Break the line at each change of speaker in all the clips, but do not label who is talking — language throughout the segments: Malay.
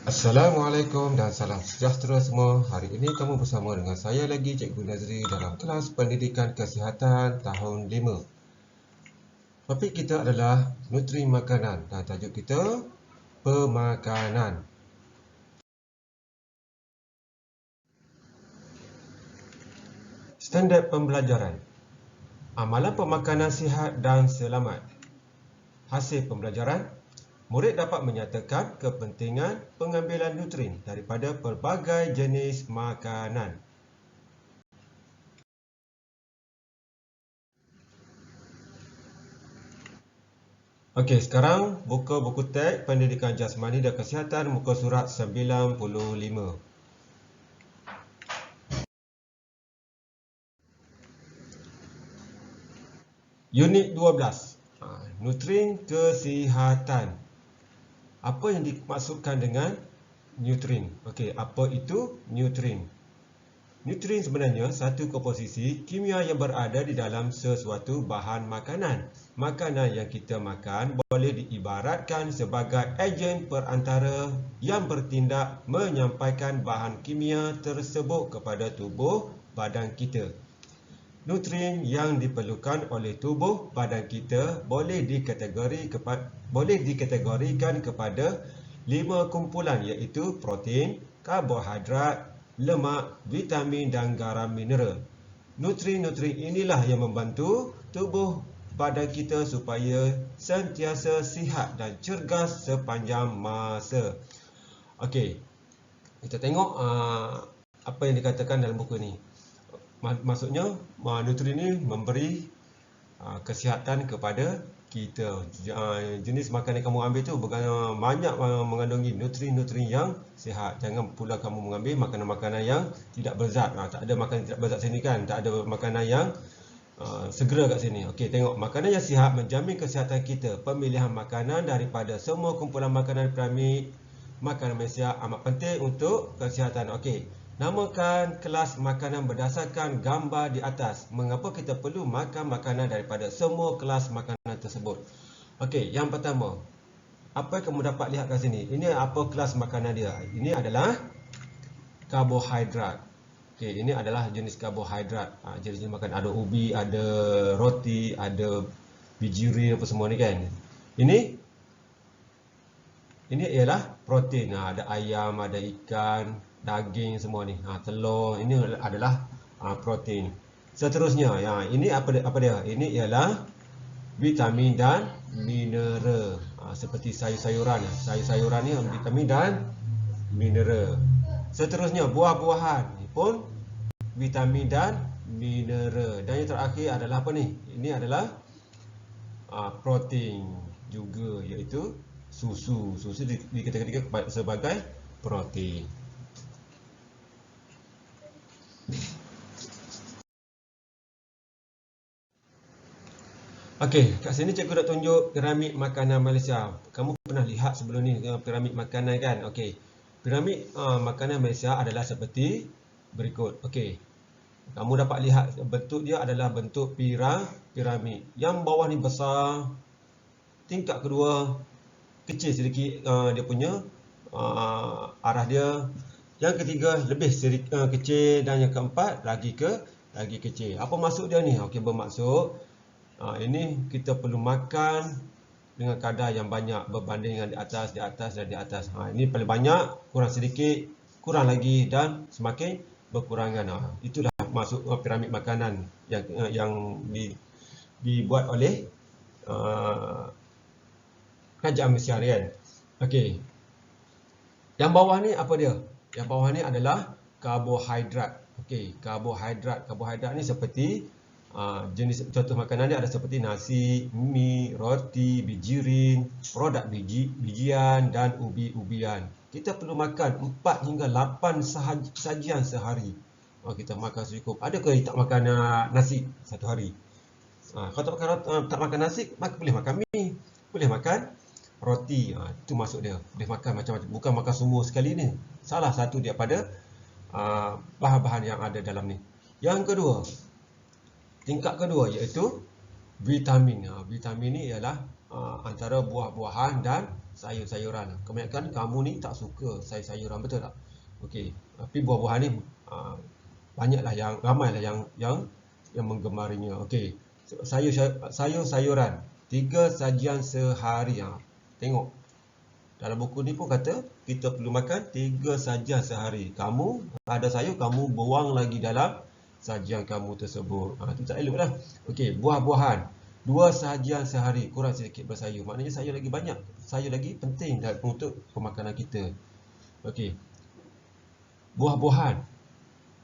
Assalamualaikum dan salam sejahtera semua. Hari ini kamu bersama dengan saya lagi, Cikgu Nazri dalam kelas Pendidikan Kesihatan tahun 5. Topik kita adalah nutri makanan dan tajuk kita pemakanan. Standard pembelajaran. Amalan pemakanan sihat dan selamat. Hasil pembelajaran. Murid dapat menyatakan kepentingan pengambilan nutrin daripada pelbagai jenis makanan. Okey, sekarang buka buku teks Pendidikan Jasmani dan Kesihatan muka surat 95. Unit 12. Nutrin kesihatan. Apa yang dimaksudkan dengan nutrin? Okey, apa itu nutrin? Nutrin sebenarnya satu komposisi kimia yang berada di dalam sesuatu bahan makanan. Makanan yang kita makan boleh diibaratkan sebagai ejen perantara yang bertindak menyampaikan bahan kimia tersebut kepada tubuh badan kita. Nutrin yang diperlukan oleh tubuh badan kita boleh dikategorikan kepada 5 kumpulan iaitu protein, karbohidrat, lemak, vitamin dan garam mineral. Nutrin-nutrin inilah yang membantu tubuh badan kita supaya sentiasa sihat dan cergas sepanjang masa. Okey, kita tengok apa yang dikatakan dalam buku ni. Maksudnya nutrin ini memberi kesihatan kepada kita. Jenis makanan yang kamu ambil tu banyak mengandungi nutrin-nutrin yang sihat. Jangan pula kamu mengambil makanan-makanan yang tidak berzat. Tak ada makanan tidak berzat sini kan. Tak ada makanan yang segera kat sini. Okey, tengok. Makanan yang sihat menjamin kesihatan kita. Pemilihan makanan daripada semua kumpulan makanan piramid makanan Malaysia amat penting untuk kesihatan. Okey. Namakan kelas makanan berdasarkan gambar di atas. Mengapa kita perlu makan makanan daripada semua kelas makanan tersebut? Okey, yang pertama. Apa yang kamu dapat lihat kat sini? Ini apa kelas makanan dia? Ini adalah karbohidrat. Okey, ini adalah jenis karbohidrat. Jenis makanan ada ubi, ada roti, ada biji ri apa semua ni kan. Ini ialah protein. Ada ayam, ada ikan, daging semua ni. Telur, ini adalah protein. Seterusnya, ini apa dia? Ini ialah vitamin dan mineral. Seperti sayur-sayuran. Sayur-sayuran ni vitamin dan mineral. Seterusnya, buah-buahan ni pun vitamin dan mineral. Dan yang terakhir adalah apa ni? Ini adalah protein juga, iaitu susu. Susu dikategorikan sebagai protein. Okey, kat sini cikgu nak tunjuk piramid makanan Malaysia. Kamu pernah lihat sebelum ni piramid makanan kan? Okey. Piramid makanan Malaysia adalah seperti berikut. Okey. Kamu dapat lihat bentuk dia adalah bentuk piramid. Yang bawah ni besar, tingkat kedua kecil sedikit dia punya arah dia. Yang ketiga lebih sedikit kecil dan yang keempat lagi kecil. Apa maksud dia ni? Okey, bermaksud ini kita perlu makan dengan kadar yang banyak berbanding dengan di atas dan di atas. Ini paling banyak, kurang sedikit, kurang lagi dan semakin berkurangan. Itulah maksud piramid makanan yang dibuat oleh Kerajaan Malaysia kan. Okey. Yang bawah ni apa dia? Yang bawah ni adalah karbohidrat. Okey, karbohidrat ni seperti jenis contoh makanan dia ada seperti nasi, mi, roti, bijirin, produk bijian dan ubi-ubian. Kita perlu makan 4 hingga 8 sajian sehari. Kita makan cukup. Adakah tak makan nasi satu hari? Kalau tak makan nasi, maka boleh makan mi, boleh makan roti. Itu maksud dia. Boleh makan macam-macam. Bukan makan semua sekali ni. Salah satu daripada bahan-bahan yang ada dalam ni. Yang kedua, tingkat kedua iaitu vitamin. Vitamin ni ialah antara buah-buahan dan sayur-sayuran. Kebanyakan kamu ni tak suka sayur-sayuran, betul tak? Okey, tapi buah-buahan ni banyaklah yang ramailah yang menggemarinya. Okey. Sayur-sayuran 3 sajian sehari. Tengok. Dalam buku ni pun kata kita perlu makan 3 sajian sehari. Kamu ada sayur, kamu buang lagi dalam sajian kamu tersebut. Itu tak elok dah. Okey, buah-buahan 2 sajian sehari, kurang sedikit bersayur. Maknanya sayur lagi banyak. Sayur lagi penting untuk pemakanan kita. Okey. Buah-buahan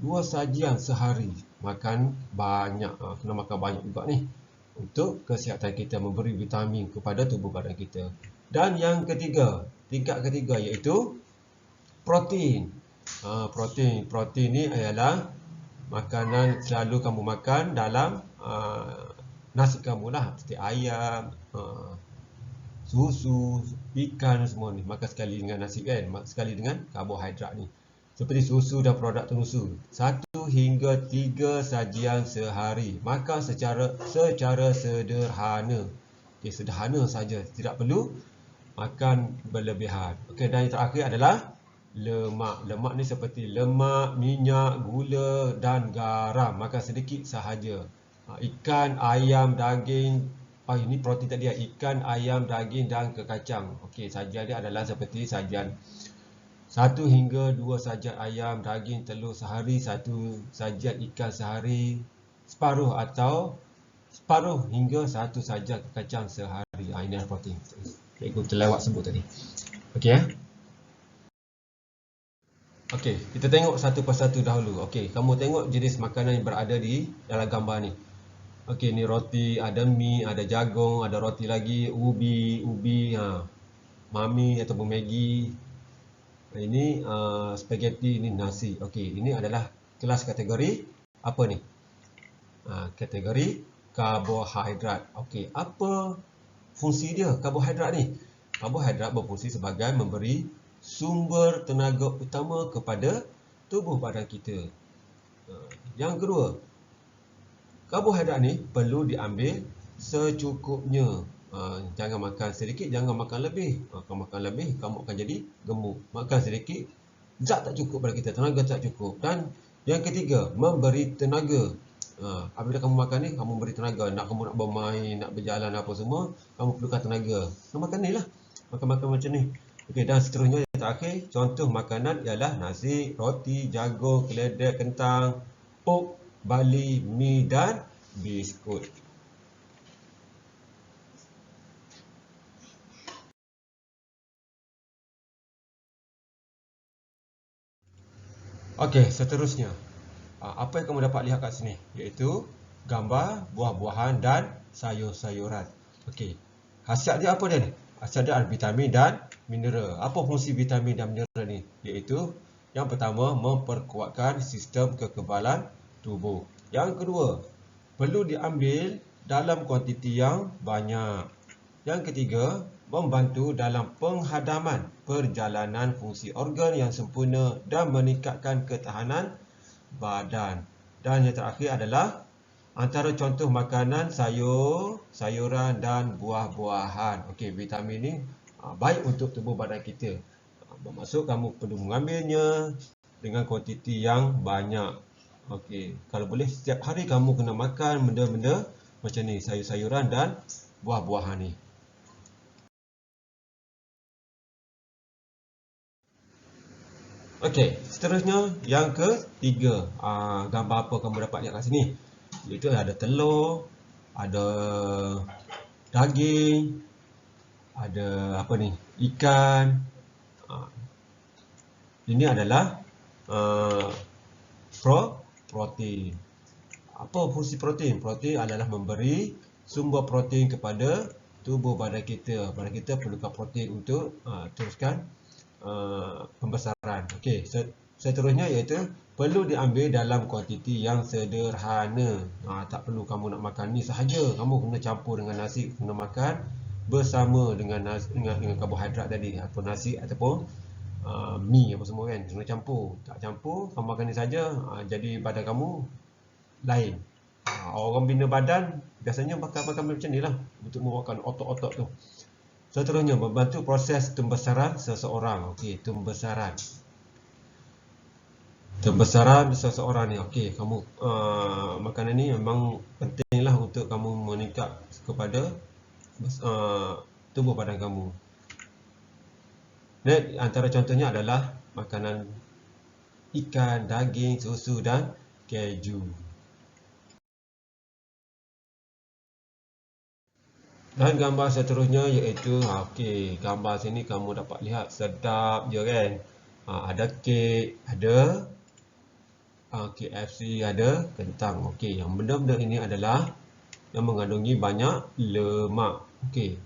2 sajian sehari. Makan banyak. Kena makan banyak juga ni. Untuk kesihatan kita, memberi vitamin kepada tubuh badan kita. Dan yang ketiga, tingkat ketiga iaitu protein. Protein ni ialah makanan selalu kamu makan dalam nasi kamu lah. Seperti ayam, susu, ikan semua ni. Makan sekali dengan nasi kan. Sekali dengan karbohidrat ni. Seperti susu dan produk terusu. 1 hingga 3 sajian sehari. Makan secara sederhana. Okay, sederhana saja. Tidak perlu makan berlebihan. Okey, dan yang terakhir adalah lemak. Lemak ni seperti lemak, minyak, gula dan garam. Makan sedikit sahaja. Ikan, ayam, daging. Ini protein tadi ya. Ikan, ayam, daging dan kekacang. Okey, sajian dia adalah seperti sajian 1 hingga 2 sajian ayam, daging, telur sehari, 1 sajian ikan sehari, separuh hingga 1 sajian kekacang sehari. Ini adalah protein. Cikgu terlewat sebut tadi. Okey ya. Okey, kita tengok satu persatu dahulu. Okey, kamu tengok jenis makanan yang berada di dalam gambar ni. Okey, ni roti, ada mi, ada jagung, ada roti lagi, ubi, mami ataupun Maggi. Ini spaghetti, ini nasi. Okey, ini adalah kelas kategori apa ni? Kategori karbohidrat. Okey, apa fungsi dia karbohidrat ni? Karbohidrat berfungsi sebagai memberi sumber tenaga utama kepada tubuh badan kita. Yang kedua, karbohidrat ni perlu diambil secukupnya. Jangan makan sedikit, jangan makan lebih. Kalau makan lebih, kamu akan jadi gemuk. Makan sedikit, zat tak cukup pada kita, tenaga tak cukup. Dan yang ketiga, memberi tenaga. Apabila kamu makan ni, kamu beri tenaga. Kamu nak bermain, nak berjalan apa semua, kamu perlukan tenaga. Kamu makan ni lah. Makan-makan macam ni. Okey, dan seterusnya yang terakhir, contoh makanan ialah nasi, roti, jagung, keledek, kentang, oat, barley, mi dan biskut. Okey, seterusnya. Apa yang kamu dapat lihat kat sini? Iaitu gambar buah-buahan dan sayur-sayuran. Okey. Khasiat dia apa dia ni? Khasiat dia adalah vitamin dan mineral. Apa fungsi vitamin dan mineral ni? Iaitu yang pertama, memperkuatkan sistem kekebalan tubuh. Yang kedua, perlu diambil dalam kuantiti yang banyak. Yang ketiga, membantu dalam penghadaman perjalanan fungsi organ yang sempurna dan meningkatkan ketahanan badan. Dan yang terakhir adalah antara contoh makanan sayuran dan buah-buahan. Okey, vitamin ni baik untuk tubuh badan kita. Bermaksud kamu perlu mengambilnya dengan kuantiti yang banyak. Okey, kalau boleh setiap hari kamu kena makan benda-benda macam ni, sayur-sayuran dan buah-buahan ni. Okey, seterusnya yang ketiga. Gambar apa kamu dapat lihat kat sini? Iaitu ada telur, ada daging, ada apa ni? Ikan. Ini adalah protein. Apa fungsi protein? Protein adalah memberi sumber protein kepada tubuh badan kita. Badan kita perlukan protein untuk teruskan pembesaran. Okey, seterusnya iaitu perlu diambil dalam kuantiti yang sederhana. Tak perlu kamu nak makan ni sahaja. Kamu kena campur dengan nasi, kena makan bersama dengan karbohidrat tadi, atau nasi ataupun mi apa semua kan. Kena campur. Tak campur, kamu makan ni saja, jadi badan kamu lain. Orang bina badan Biasanya makan macam ni lah untuk membuatkan otot-otot tu. Seterusnya, membantu proses pembesaran seseorang. Okey, pembesaran. Pembesaran seseorang ni. Okey, kamu makanan ni memang pentinglah untuk kamu meningkat kepada tubuh badan kamu. Dan antara contohnya adalah makanan ikan, daging, susu dan keju. Dan gambar seterusnya iaitu okey, gambar sini kamu dapat lihat sedap je kan. Ada kek, ada KFC, ada kentang. Okey, yang benda-benda ini adalah yang mengandungi banyak lemak. Okey.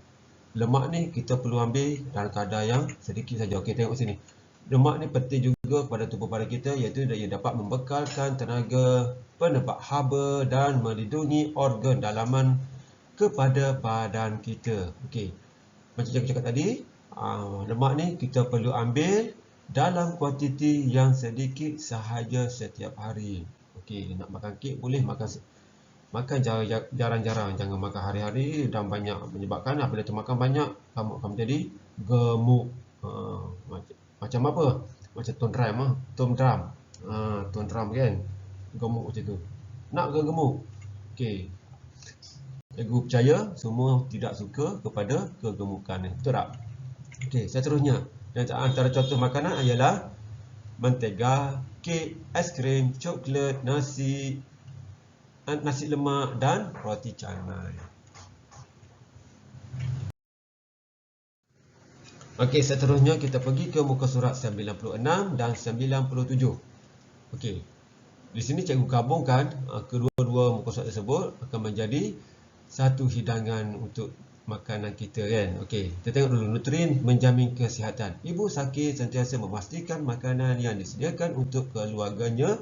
Lemak ni kita perlu ambil dalam kadar yang sedikit saja. Okey, tengok sini. Lemak ni penting juga kepada tubuh badan kita iaitu ia dapat membekalkan tenaga, penebak haba dan melindungi organ dalaman kepada badan kita. Okey. Macam saya cakap tadi, lemak ni kita perlu ambil dalam kuantiti yang sedikit sahaja setiap hari. Okey, nak makan kek boleh, makan jarang-jarang, jangan makan hari-hari dan banyak, menyebabkan apabila termakan banyak kamu akan menjadi gemuk. Macam apa? Macam Tom Drum kan? Gemuk macam tu. Nak ke gemuk? Okey. Cikgu percaya semua tidak suka kepada kegemukan. Betul tak? Okey, seterusnya. Antara contoh makanan ialah mentega, kek, aiskrim, coklat, nasi lemak dan roti canai. Okey, seterusnya kita pergi ke muka surat 96 dan 97. Okey. Di sini cikgu gabungkan kedua-dua muka surat tersebut akan menjadi satu hidangan untuk makanan kita kan. Okey, kita tengok dulu nutrien menjamin kesihatan. Ibu sakit sentiasa memastikan makanan yang disediakan untuk keluarganya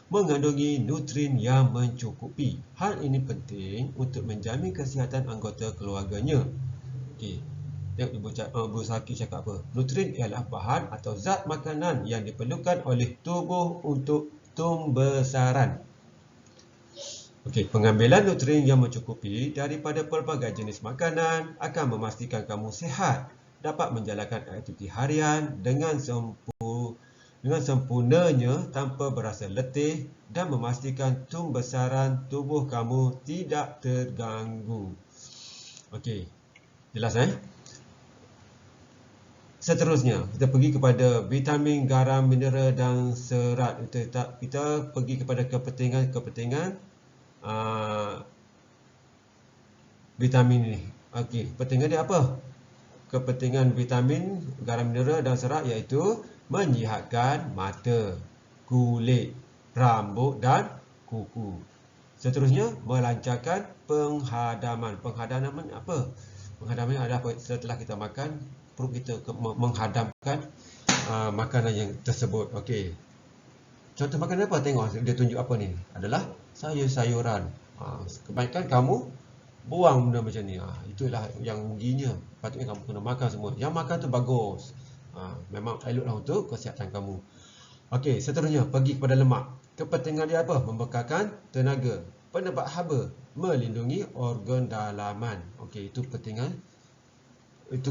mengandungi nutrien yang mencukupi. Hal ini penting untuk menjamin kesihatan anggota keluarganya. Okey. Tengok ibu sakit cakap apa? Nutrien ialah bahan atau zat makanan yang diperlukan oleh tubuh untuk pembesaran. Okey, pengambilan nutrien yang mencukupi daripada pelbagai jenis makanan akan memastikan kamu sihat, dapat menjalankan aktiviti harian dengan sempurnanya tanpa berasa letih dan memastikan pembesaran tubuh kamu tidak terganggu. Okey, jelas Seterusnya, kita pergi kepada vitamin, garam, mineral dan serat. Kita pergi kepada kepentingan vitamin ini. Okey, kepentingan dia apa? Kepentingan vitamin, garam, mineral dan serat iaitu menyihatkan mata, kulit, rambut dan kuku. Seterusnya, melancarkan penghadaman. Penghadaman apa? Penghadaman adalah setelah kita makan, perut kita menghadamkan makanan yang tersebut. Okey. Contoh makanan apa? Tengok dia tunjuk apa ni? Adalah sayur-sayuran. Kebanyakan kamu buang benda macam ni. Itulah yang ruginya. Patutnya kamu kena makan semua. Yang makan tu bagus. Memang eloklah untuk kesihatan kamu. Okey, seterusnya pergi kepada lemak. Kepentingan dia apa? Membekalkan tenaga, penebak haba, melindungi organ dalaman. Okey, itu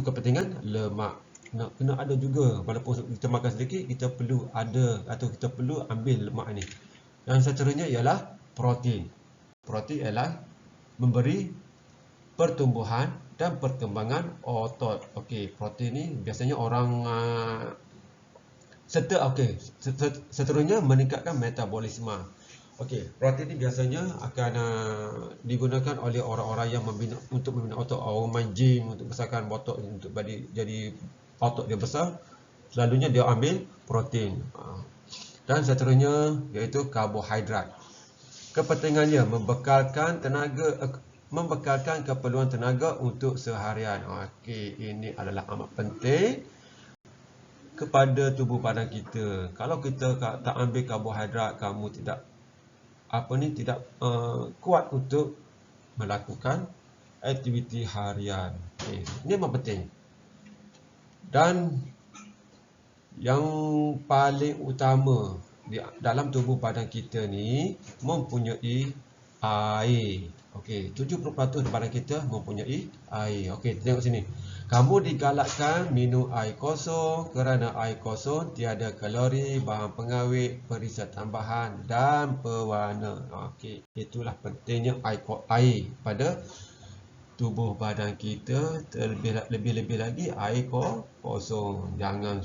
kepentingan lemak. Kena ada juga, walaupun kita makan sedikit, kita perlu ada atau kita perlu ambil lemak ni. Dan seterusnya ialah protein. Protein ialah memberi pertumbuhan dan perkembangan otot. Okey, protein ni biasanya orang seterusnya meningkatkan metabolisme. Okey, protein ni biasanya akan digunakan oleh orang-orang yang untuk membina otot. Orang main gym untuk besarkan otot, untuk jadi otot dia besar, selalunya dia ambil protein. Dan seterusnya iaitu karbohidrat. Kepentingannya membekalkan keperluan tenaga untuk seharian. Okey, ini adalah amat penting kepada tubuh badan kita. Kalau kita tak ambil karbohidrat, kamu tidak kuat untuk melakukan aktiviti harian. Okay. Ini memang penting. Dan yang paling utama dalam tubuh badan kita ni mempunyai air. Okey, 70% badan kita mempunyai air. Okey, tengok sini. Kamu digalakkan minum air kosong kerana air kosong tiada kalori, bahan pengawet, perisai tambahan dan pewarna. Okey, itulah pentingnya air pada tubuh badan kita. Lebih-lebih lagi air kosong. Jangan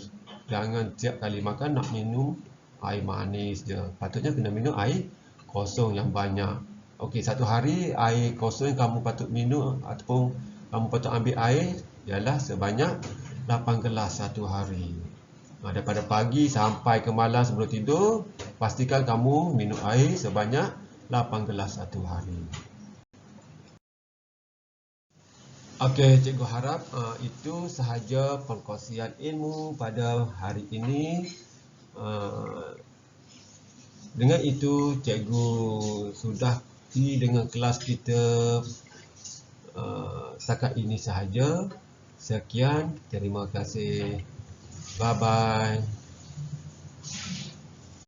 setiap kali makan nak minum air manis je. Patutnya kena minum air kosong yang banyak. Okey, satu hari air kosong yang kamu patut minum ataupun kamu patut ambil air ialah sebanyak 8 gelas satu hari. Daripada pagi sampai ke malam sebelum tidur, pastikan kamu minum air sebanyak 8 gelas satu hari. Okey, cikgu harap itu sahaja perkongsian ilmu pada hari ini. Dengan itu, cikgu sudah dengan kelas kita setakat ini sahaja. Sekian, terima kasih. Bye-bye.